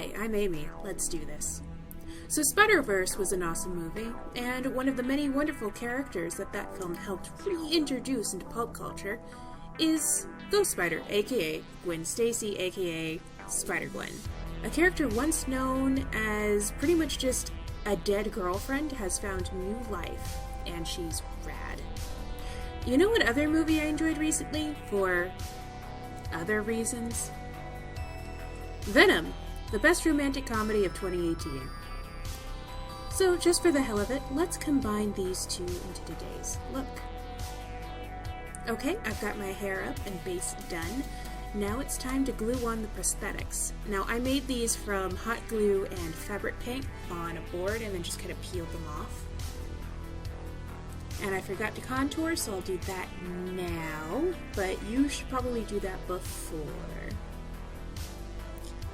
Hi, I'm Amy. Let's do this. So Spider-Verse was an awesome movie, and one of the many wonderful characters that film helped reintroduce into pulp culture is Ghost Spider, aka Gwen Stacy, aka Spider-Gwen. A character once known as pretty much just a dead girlfriend has found new life, and she's rad. You know what other movie I enjoyed recently for other reasons? Venom, the best romantic comedy of 2018. So just for the hell of it, let's combine these two into today's look. Okay, I've got my hair up and base done. Now it's time to glue on the prosthetics. Now I made these from hot glue and fabric paint on a board and then just kind of peeled them off. And I forgot to contour, so I'll do that now, but you should probably do that before.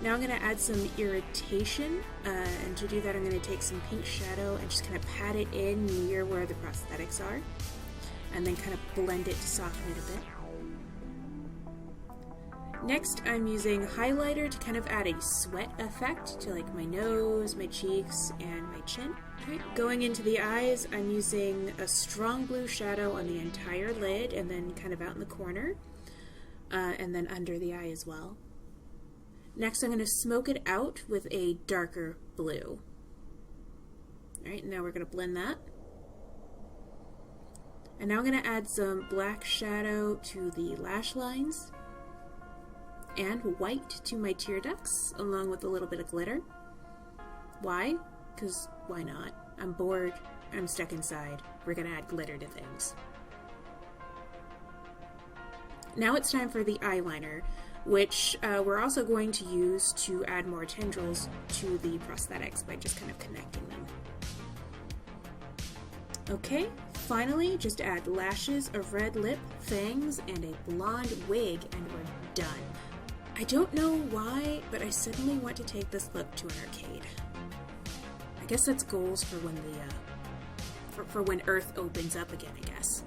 Now I'm going to add some irritation, and to do that I'm going to take some pink shadow and just kind of pat it in near where the prosthetics are, and then kind of blend it to soften it a bit. Next, I'm using highlighter to kind of add a sweat effect to like my nose, my cheeks, and my chin. Okay. Going into the eyes, I'm using a strong blue shadow on the entire lid and then kind of out in the corner, and then under the eye as well. Next, I'm going to smoke it out with a darker blue. Alright, now we're going to blend that. And now I'm going to add some black shadow to the lash lines and white to my tear ducts, along with a little bit of glitter. Why? Because why not? I'm bored, I'm stuck inside, we're going to add glitter to things. Now it's time for the eyeliner, which we're also going to use to add more tendrils to the prosthetics by just kind of connecting them. Okay, finally just add lashes, a red lip, fangs, and a blonde wig, and we're done. I don't know why, but I suddenly want to take this look to an arcade. I guess that's goals for when for when Earth opens up again, I guess.